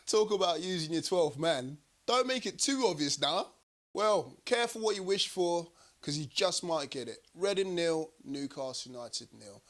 Talk about using your 12th man. Don't make it too obvious now. Well, careful what you wish for, because you just might get it. Reading 0, Newcastle United 0.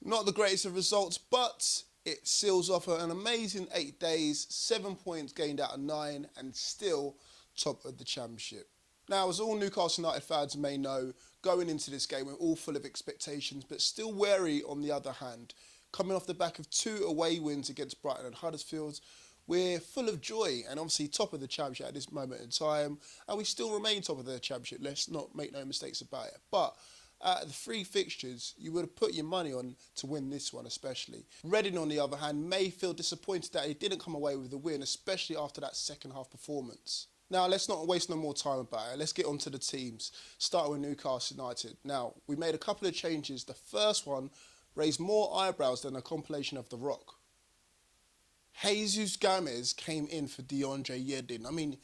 Not the greatest of results, but it seals off an amazing 8 days, 7 points gained out of 9, and still top of the Championship. Now, as all Newcastle United fans may know, going into this game we're all full of expectations, but still wary on the other hand. Coming off the back of 2 away wins against Brighton and Huddersfield, we're full of joy and obviously top of the Championship at this moment in time, and we still remain top of the Championship. Let's not make no mistakes about it. But the 3 fixtures, you would have put your money on to win this one especially. Reading, on the other hand, may feel disappointed that he didn't come away with the win, especially after that second half performance. Now, let's not waste no more time about it. Let's get on to the teams, starting with Newcastle United. Now, we made a couple of changes. The first one raised more eyebrows than a compilation of The Rock. Jesus Gomez came in for DeAndre Yedlin. I mean,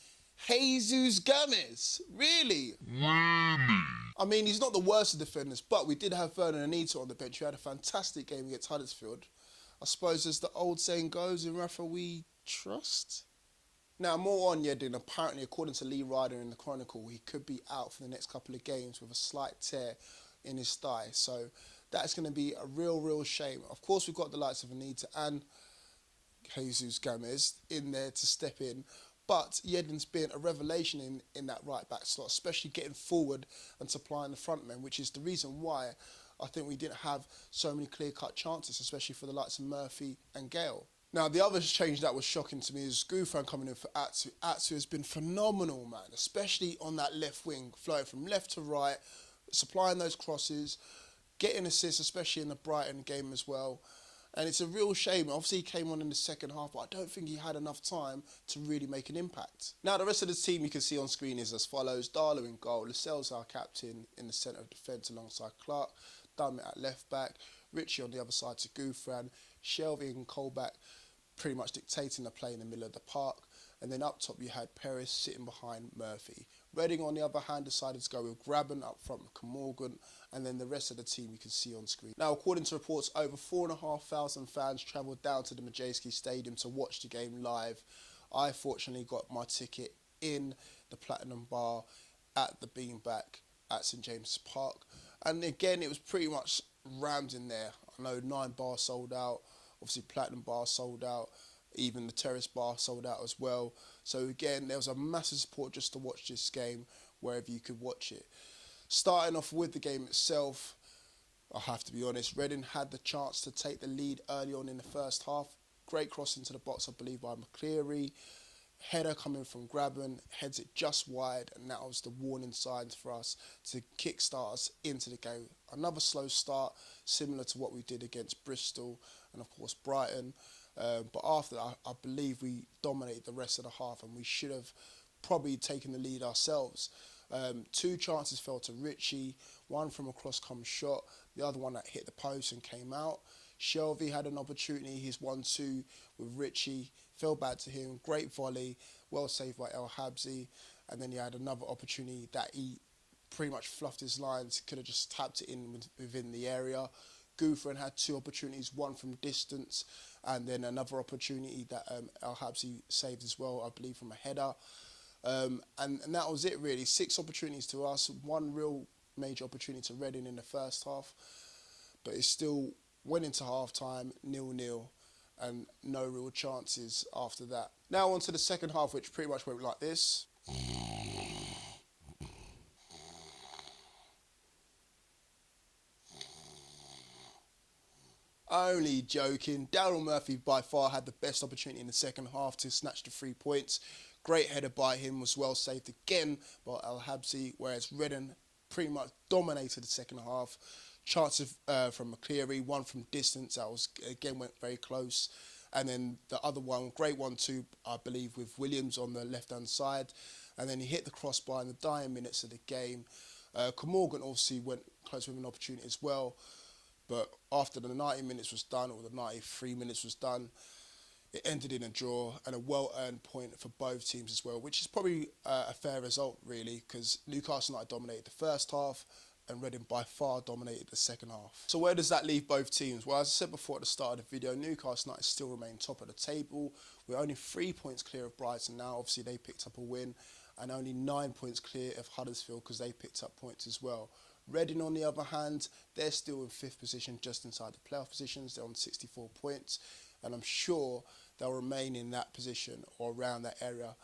Jesus Gomez, really? I mean, he's not the worst of defenders, but we did have Forde on the bench, who had a fantastic game against Huddersfield. I suppose, as the old saying goes, in Rafa we trust. Now, more on Yedlin. Apparently, according to Lee Ryder in the Chronicle, he could be out for the next couple of games with a slight tear in his thigh. So that's going to be a real shame. Of course, we've got the likes of Anita and Jesus Gomez in there to step in. But Yedlin's been a revelation in that right-back slot, especially getting forward and supplying the front men, which is the reason why I think we didn't have so many clear-cut chances, especially for the likes of Murphy and Gale. Now, the other change that was shocking to me is Gouffran coming in for Atsu. Atsu has been phenomenal, man, especially on that left wing, flowing from left to right, supplying those crosses, getting assists, especially in the Brighton game as well. And it's a real shame. Obviously, he came on in the second half, but I don't think he had enough time to really make an impact. Now, the rest of the team you can see on screen is as follows. Darlow in goal. Lascelles, our captain, in the centre of defence alongside Clark. Dummett at left back. Ritchie on the other side to Gouffran. Shelvey and Colback pretty much dictating the play in the middle of the park. And then up top you had Perez sitting behind Murphy. Reading, on the other hand, decided to go with Graben up front with Morgan, and then the rest of the team you can see on screen. Now, according to reports, over 4,500 fans travelled down to the Madejski Stadium to watch the game live. I fortunately got my ticket in the Platinum Bar at the Beanback at St James's Park. And again, it was pretty much rammed in there. I know 9 bars sold out, obviously Platinum Bar sold out, even the Terrace Bar sold out as well. So again, there was a massive support just to watch this game wherever you could watch it. Starting off with the game itself, I have to be honest, Reading had the chance to take the lead early on in the first half. Great cross into the box, I believe, by McCleary. Header coming from Graben, heads it just wide, and that was the warning signs for us to kickstart us into the game. Another slow start, similar to what we did against Bristol and, of course, Brighton. But after that, I believe we dominated the rest of the half, and we should have probably taken the lead ourselves. 2 chances fell to Ritchie, one from a cross-come shot, the other one that hit the post and came out. Shelvey had an opportunity, his 1-2 with Ritchie, fell back to him, great volley, well saved by El Habsi, and then he had another opportunity that he pretty much fluffed his lines, could have just tapped it in within the area. Gouffran had 2 opportunities, one from distance, and then another opportunity that El Habsi saved as well, I believe, from a header. And that was it, really. 6 opportunities to us, 1 real major opportunity to Reading in the first half, but it still went into half-time, 0-0, and no real chances after that. Now on to the second half, which pretty much went like this. Only joking. Daryl Murphy by far had the best opportunity in the second half to snatch the 3 points. Great header by him, was well saved again by El Habsi, whereas Reading pretty much dominated the second half. Chances from McCleary, one from distance, that was again went very close. And then the other one, great one too, I believe, with Williams on the left-hand side. And then he hit the crossbar in the dying minutes of the game. Morgan obviously went close with an opportunity as well. But after the 90 minutes was done, or the 93 minutes was done, it ended in a draw and a well-earned point for both teams as well, which is probably a fair result, really, because Newcastle United dominated the first half and Reading by far dominated the second half. So where does that leave both teams? Well, as I said before at the start of the video, Newcastle United still remain top of the table. We're only 3 points clear of Brighton now. Obviously, they picked up a win, and only 9 points clear of Huddersfield because they picked up points as well. Reading, on the other hand, they're still in 5th position, just inside the playoff positions. They're on 64 points, and I'm sure they'll remain in that position or around that area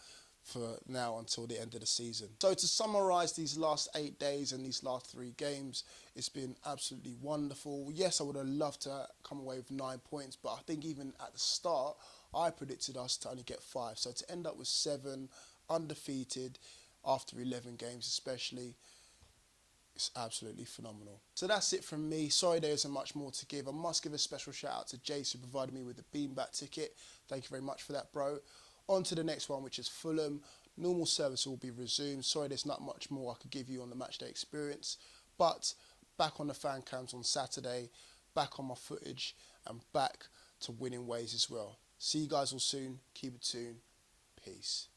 for now until the end of the season. So to summarise these last 8 days and these last 3 games, it's been absolutely wonderful. Yes, I would have loved to come away with 9 points, but I think even at the start, I predicted us to only get 5. So to end up with 7, undefeated, after 11 games especially, it's absolutely phenomenal. So that's it from me. Sorry there isn't much more to give. I must give a special shout out to Jace who provided me with the beanbag ticket. Thank you very much for that, bro. On to the next one, which is Fulham. Normal service will be resumed. Sorry there's not much more I could give you on the matchday experience. But back on the fan cams on Saturday, back on my footage, and back to winning ways as well. See you guys all soon. Keep it tuned. Peace.